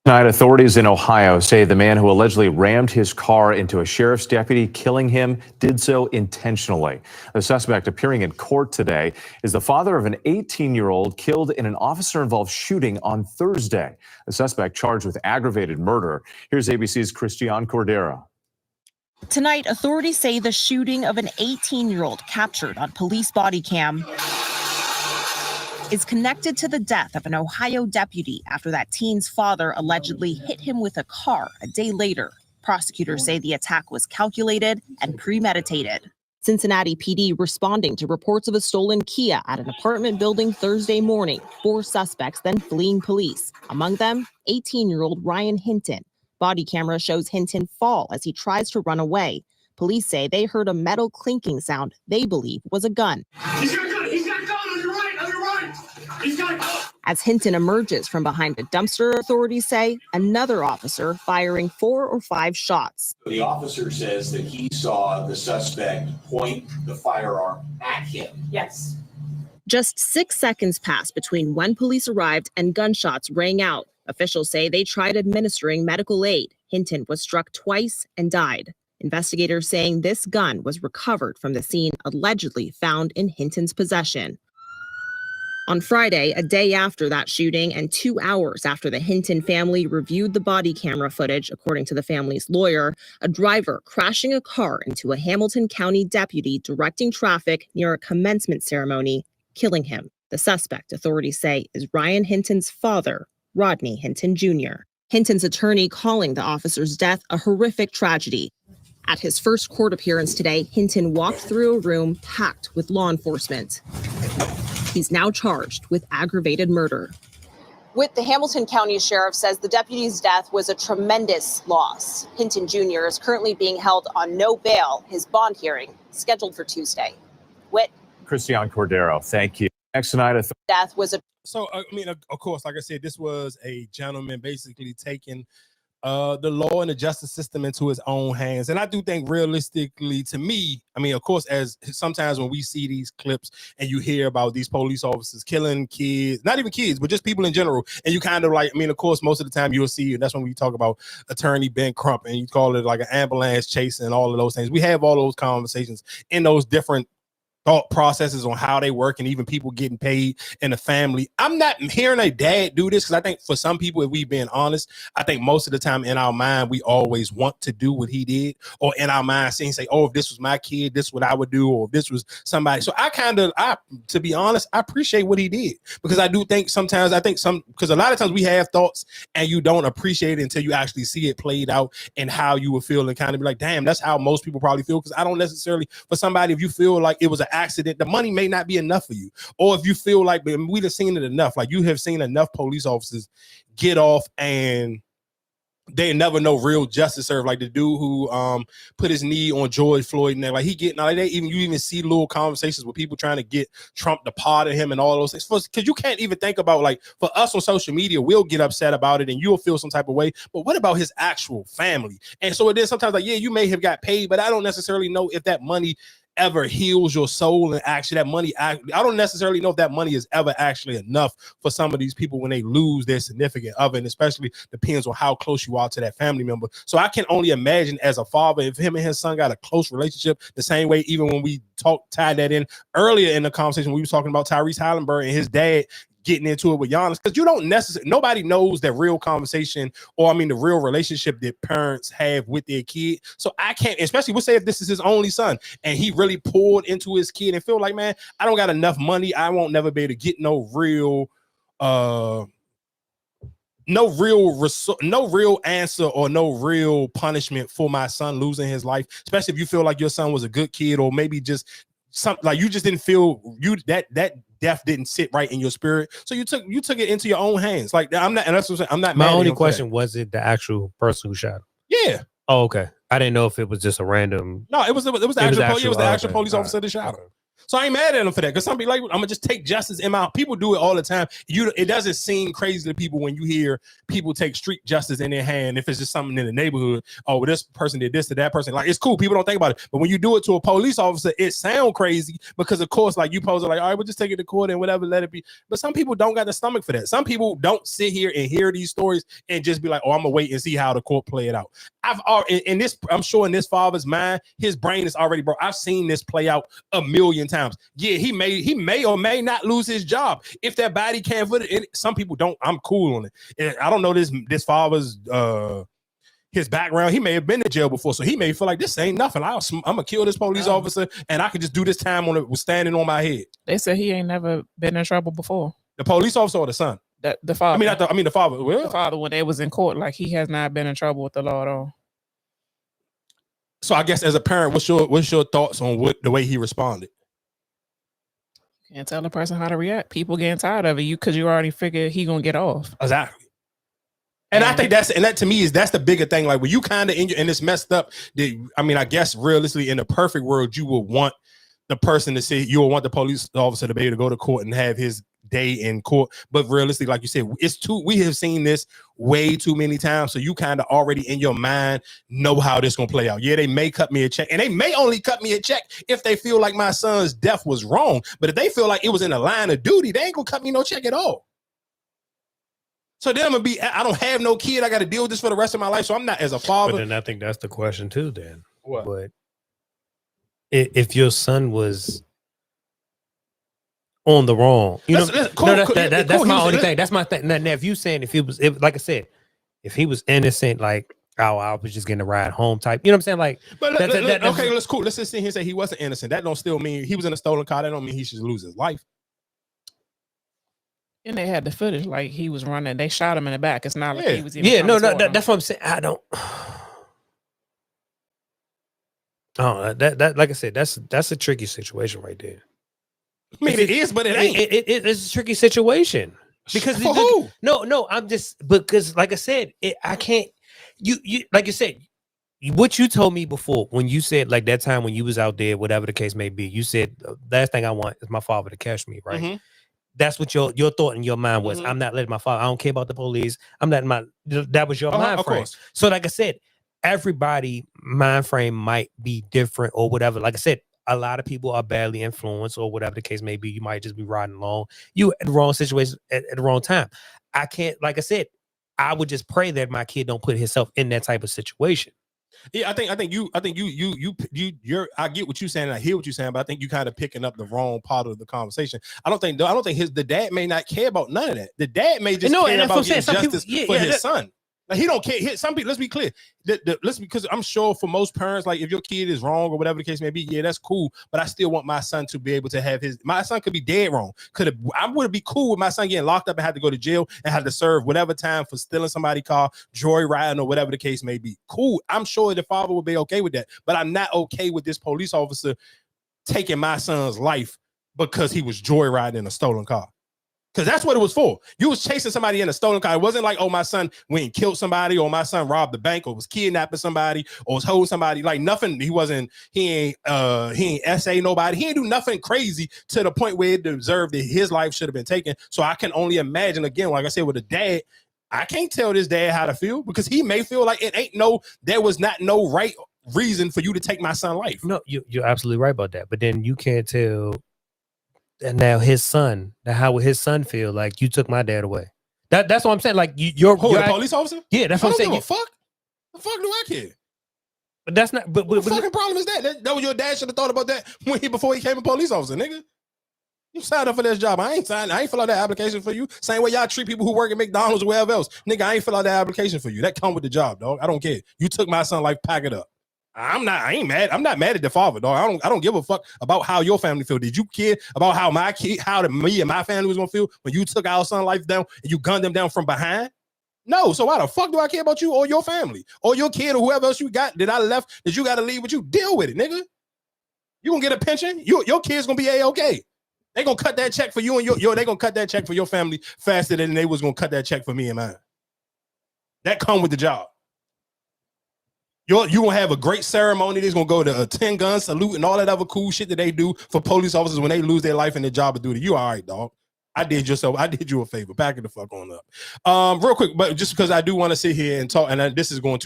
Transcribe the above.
Tonight, authorities in Ohio say the man who allegedly rammed his car into a sheriff's deputy, killing him, did so intentionally. The suspect appearing in court today is the father of an 18-year-old killed in an officer-involved shooting on Thursday. The suspect charged with aggravated murder. Here's ABC's Christian Cordero. Tonight, authorities say the shooting of an 18-year-old captured on police body cam is connected to the death of an Ohio deputy after that teen's father allegedly hit him with a car a day later. Prosecutors say the attack was calculated and premeditated. Cincinnati PD responding to reports of a stolen Kia at an apartment building Thursday morning. 4 suspects then fleeing police. Among them, 18-year-old Rodney Hinton. Body camera shows Hinton fall as he tries to run away. Police say they heard a metal clinking sound they believe was a gun. He's got a gun! He's got a gun on your right! On your right! He's got a gun! As Hinton emerges from behind a dumpster, authorities say another officer firing 4 or 5 shots. The officer says that he saw the suspect point the firearm at him. Yes. Just 6 seconds passed between when police arrived and gunshots rang out. Officials say they tried administering medical aid. Hinton was struck twice and died. Investigators saying this gun was recovered from the scene allegedly found in Hinton's possession. On Friday, a day after that shooting and 2 hours after the Hinton family reviewed the body camera footage, according to the family's lawyer, a driver crashing a car into a Hamilton County deputy directing traffic near a commencement ceremony, killing him. The suspect, authorities say, is Rodney Hinton's father, Rodney Hinton Jr. Hinton's attorney calling the officer's death a horrific tragedy. At his first court appearance today, Hinton walked through a room packed with law enforcement. He's now charged with aggravated murder. The Hamilton County Sheriff says the deputy's death was a tremendous loss. Hinton Jr. is currently being held on no bail. His bond hearing scheduled for Tuesday. Christian Cordero, thank you. Next tonight, Death was a. So, I mean, of course, like I said, this was a gentleman basically taking the law and the justice system into his own hands. And I do think realistically, to me, I mean, of course, as sometimes when we see these clips and you hear about these police officers killing kids, not even kids, but just people in general, and you kind of like, I mean, of course, most of the time you'll see, and that's when we talk about attorney Ben Crump, and you call it like an ambulance chase and all of those things. We have all those conversations in those different thought processes on how they work, and even people getting paid in the family. I'm not hearing a dad do this because I think for some people, if we've been honest, I think most of the time in our mind, we always want to do what he did, or in our mind saying, oh, if this was my kid, this is what I would do, or if this was somebody. So to be honest, I appreciate what he did, because I do think sometimes, because a lot of times we have thoughts and you don't appreciate it until you actually see it played out and how you would feel, and kind of be like, damn, that's how most people probably feel. Because I don't necessarily, for somebody, if you feel like it was an accident, the money may not be enough for you. Or if you feel like, we've seen it enough, like you have seen enough police officers get off and they never know real justice served. Like the dude who put his knee on George Floyd, and like he getting like you even see little conversations with people trying to get Trump to pardon him and all those things. Because you can't even think about, like, for us on social media, we'll get upset about it and you'll feel some type of way. But what about his actual family? And so it is sometimes like, yeah, you may have got paid, but I don't necessarily know if that money ever heals your soul. And actually that money, I don't necessarily know if that money is ever actually enough for some of these people when they lose their significant other, and especially depends on how close you are to that family member. So I can only imagine, as a father, if him and his son got a close relationship, the same way, even when we tied that in earlier in the conversation, we were talking about Tyrese Hallenberg and his dad getting into it with Giannis, because you don't necessarily, nobody knows that real conversation, or I mean the real relationship that parents have with their kid. So I can't, especially we'll say if this is his only son and he really poured into his kid and feel like, man, I don't got enough money, I won't never be able to get no real answer or no real punishment for my son losing his life, especially if you feel like your son was a good kid, or maybe just something like you just didn't feel that death didn't sit right in your spirit, so you took it into your own hands. Like, I'm not, and that's what I'm saying, I'm not. My only question was, it the actual person who shot him? Yeah. Oh, okay. I didn't know if it was just a random. No, it was the actual police officer that shot him. So I ain't mad at him for that, because some people like, I'm gonna just take justice in my. People do it all the time. It doesn't seem crazy to people when you hear people take street justice in their hand. If it's just something in the neighborhood, oh, this person did this to that person. Like, it's cool. People don't think about it. But when you do it to a police officer, it sounds crazy, because of course, like, you pose it like, all right, we'll just take it to court and whatever, let it be. But some people don't got the stomach for that. Some people don't sit here and hear these stories and just be like, oh, I'm gonna wait and see how the court play it out. I'm sure in this father's mind, his brain is already broke. I've seen this play out a million times. Yeah, he may or may not lose his job if that body can't put it in. Some people don't. I'm cool on it. And I don't know this father's his background. He may have been in jail before, so he may feel like this ain't nothing. I'm gonna kill this police officer, and I can just do this time on it standing on my head. They said he ain't never been in trouble before. The police officer or the son? The father. I mean the father. Well, the father, when they was in court, like, he has not been in trouble with the law at all. So I guess as a parent, what's your thoughts on the way he responded? Can't tell a person how to react. People getting tired of it because you already figured he gonna get off. Exactly. And I think that to me that's the bigger thing. Like, when you kind of and it's messed up. I guess realistically, in the perfect world, you would want the person to say, you would want the police officer to be able to go to court and have his day in court. But realistically, like you said, we have seen this way too many times. So you kind of already in your mind know how this gonna play out. Yeah, they may cut me a check, and they may only cut me a check if they feel like my son's death was wrong. But if they feel like it was in the line of duty, they ain't gonna cut me no check at all. So then I don't have no kid. I got to deal with this for the rest of my life. So I'm not, as a father. But then I think that's the question too, then. What? But if your son was on the wrong, that's my only thing. That's my thing. Now, if you saying like I said, if he was innocent, like, oh, I was just getting a ride home type, you know what I'm saying? Like, okay, let's cool. Let's just sit here and say he wasn't innocent. That don't still mean he was in a stolen car. That don't mean he should lose his life. And they had the footage, like, he was running. They shot him in the back. It's not like he was even. Yeah, no, that's what I'm saying. I don't. Oh, that like I said, that's a tricky situation right there. I mean, it is, but it ain't. It's a tricky situation because for who? No, I'm just because, like I said, I can't. You like you said, what you told me before when you said, like, that time when you was out there, whatever the case may be, you said the last thing I want is my father to catch me, right? Mm-hmm. That's what your thought in your mind was. Mm-hmm. I'm not letting my father. I don't care about the police. I'm letting that was your mind frame. Course. So, like I said, everybody mind frame might be different or whatever. Like I said, a lot of people are badly influenced or whatever the case may be. You might just be riding along. You at the wrong situation at the wrong time. I can't, like I said, I would just pray that my kid don't put himself in that type of situation. Yeah, I think you I get what you're saying, and I hear what you're saying, but I think you kind of picking up the wrong part of the conversation. I don't think the dad may not care about none of that. The dad may just care about getting justice for his son. Like, he don't care. Some people, let's be clear. Because I'm sure for most parents, like, if your kid is wrong or whatever the case may be, yeah, that's cool. But I still want my son to be able to have my son could be dead wrong. I would be cool with my son getting locked up and had to go to jail and had to serve whatever time for stealing somebody's car, joyriding, or whatever the case may be. Cool. I'm sure the father would be okay with that. But I'm not okay with this police officer taking my son's life because he was joyriding in a stolen car. Because that's what it was for. You was chasing somebody in a stolen car. It wasn't like, oh, my son went and killed somebody, or my son robbed the bank, or was kidnapping somebody, or was holding somebody. Like, nothing. He ain't essay nobody. He ain't do nothing crazy to the point where it deserved that his life should have been taken. So I can only imagine, again, like I said, with a dad, I can't tell this dad how to feel, because he may feel like there was not no right reason for you to take my son's life. No, you're absolutely right about that. But then you can't tell. And now his son, how would his son feel? Like, you took my dad away. That's what I'm saying. Like, you're the police officer? Yeah, that's what I'm saying. Give a fuck. The fuck do I care? But that's not. But what fucking problem is that? That was your dad should have thought about that before he became a police officer, nigga. You signed up for this job. I ain't fill out that application for you. Same way y'all treat people who work at McDonald's or wherever else. Nigga, I ain't fill out that application for you. That come with the job, dog. I don't care. You took my son life, pack it up. I ain't mad. I'm not mad at the father, dog. I don't give a fuck about how your family feel. Did you care about how me and my family was gonna feel when you took our son's life down and you gunned them down from behind? No. So why the fuck do I care about you or your family or your kid or whoever else you got that I left that you got to leave with you? Deal with it, nigga. You gonna get a pension? Your kid's gonna be A-okay. They gonna cut that check for you and they gonna cut that check for your family faster than they was gonna cut that check for me and mine. That come with the job. You gonna have a great ceremony. There's gonna go to a 10-gun salute and all that other cool shit that they do for police officers when they lose their life in their job of duty. You all right, dog? I did you a favor. Back it the fuck on up. Real quick, but just because I do want to sit here and talk, and this is going to